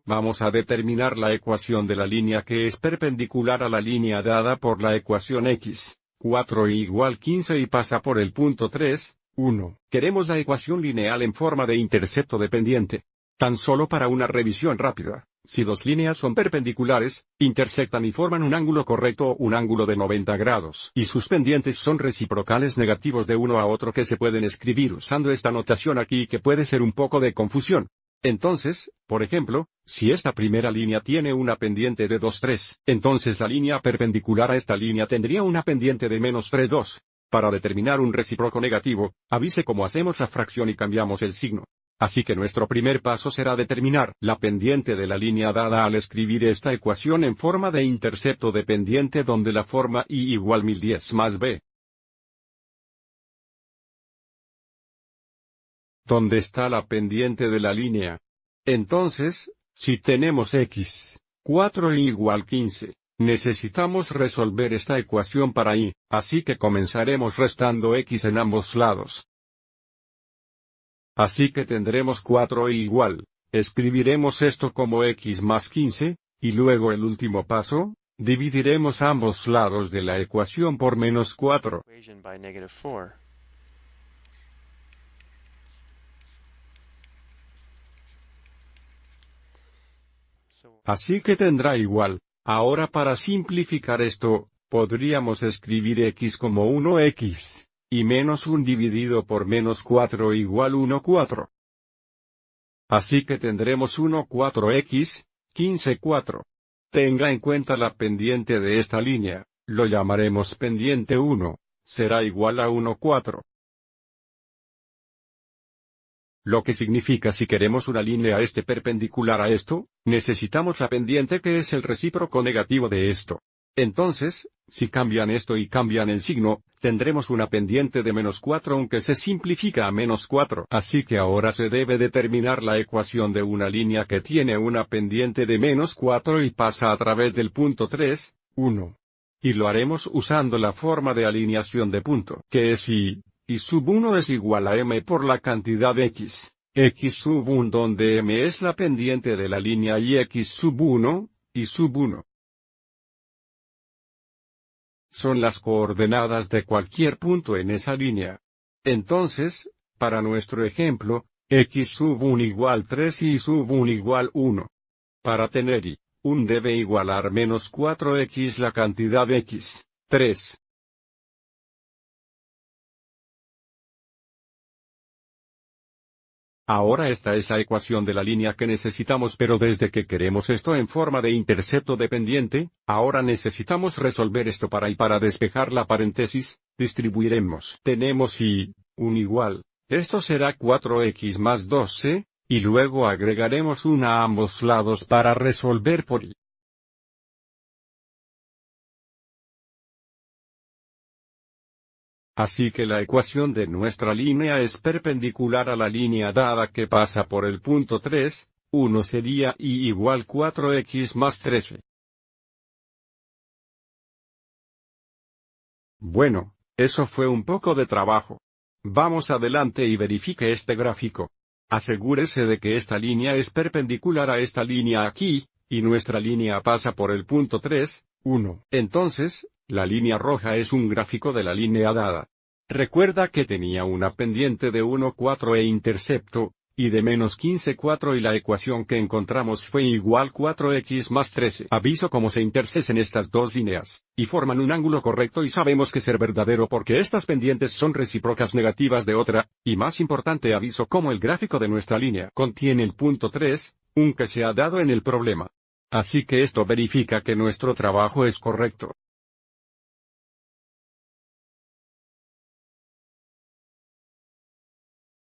vamos a determinar la ecuación de la línea que es perpendicular a la línea dada por la ecuación x, 4y igual 15 y pasa por el punto 3, 1. Queremos la ecuación lineal en forma de intercepto dependiente. Tan solo para una revisión rápida, si dos líneas son perpendiculares, intersectan y forman un ángulo correcto o un ángulo de 90 grados, y sus pendientes son reciprocales negativos de uno a otro que se pueden escribir usando esta notación aquí que puede ser un poco de confusión. Entonces, por ejemplo, si esta primera línea tiene una pendiente de 2, 3, entonces la línea perpendicular a esta línea tendría una pendiente de menos 3, 2. Para determinar un recíproco negativo, avise cómo hacemos la fracción y cambiamos el signo. Así que nuestro primer paso será determinar la pendiente de la línea dada al escribir esta ecuación en forma de intercepto dependiente donde la forma y igual 1010 más b. ¿Dónde está la pendiente de la línea? Entonces, si tenemos x, 4y igual 15, necesitamos resolver esta ecuación para y, así que comenzaremos restando x en ambos lados. Así que tendremos 4y igual, escribiremos esto como x más 15, y luego el último paso, dividiremos ambos lados de la ecuación por menos 4. Así que tendrá igual. Ahora para simplificar esto, podríamos escribir x como 1x. Y menos 1 dividido por menos 4 igual 1, 4. Así que tendremos 1, 4x, 15, 4. Tenga en cuenta la pendiente de esta línea, lo llamaremos pendiente 1, será igual a 1, 4. Lo que significa si queremos una línea perpendicular a esto, necesitamos la pendiente que es el recíproco negativo de esto. Entonces, si cambian esto y cambian el signo, tendremos una pendiente de menos 4 aunque se simplifica a menos 4. Así que ahora se debe determinar la ecuación de una línea que tiene una pendiente de menos 4 y pasa a través del punto 3, 1. Y lo haremos usando la forma de alineación de punto, que es y sub 1 es igual a m por la cantidad x sub 1 donde m es la pendiente de la línea y x sub 1, y sub 1. Son las coordenadas de cualquier punto en esa línea. Entonces, para nuestro ejemplo, x sub 1 igual 3 y sub 1 igual 1. Para tener y, 1 debe igualar menos 4x la cantidad x, 3. Ahora esta es la ecuación de la línea que necesitamos, pero desde que queremos esto en forma de intercepto dependiente, ahora necesitamos resolver esto para y para despejar la paréntesis, distribuiremos. Tenemos y, 1 igual, esto será 4x más 2c, y luego agregaremos 1 a ambos lados para resolver por y. Así que la ecuación de nuestra línea es perpendicular a la línea dada que pasa por el punto 3, 1 sería y igual 4x más 13. Bueno, eso fue un poco de trabajo. Vamos adelante y verifique este gráfico. Asegúrese de que esta línea es perpendicular a esta línea aquí, y nuestra línea pasa por el punto 3, 1. Entonces, la línea roja es un gráfico de la línea dada. Recuerda que tenía una pendiente de 1, 4 e intercepto, y de menos 15, 4 y la ecuación que encontramos fue igual 4x más 13. Aviso cómo se intersecen estas dos líneas, y forman un ángulo correcto y sabemos que ser verdadero porque estas pendientes son recíprocas negativas de otra, y más importante aviso cómo el gráfico de nuestra línea contiene el punto 3, un que se ha dado en el problema. Así que esto verifica que nuestro trabajo es correcto.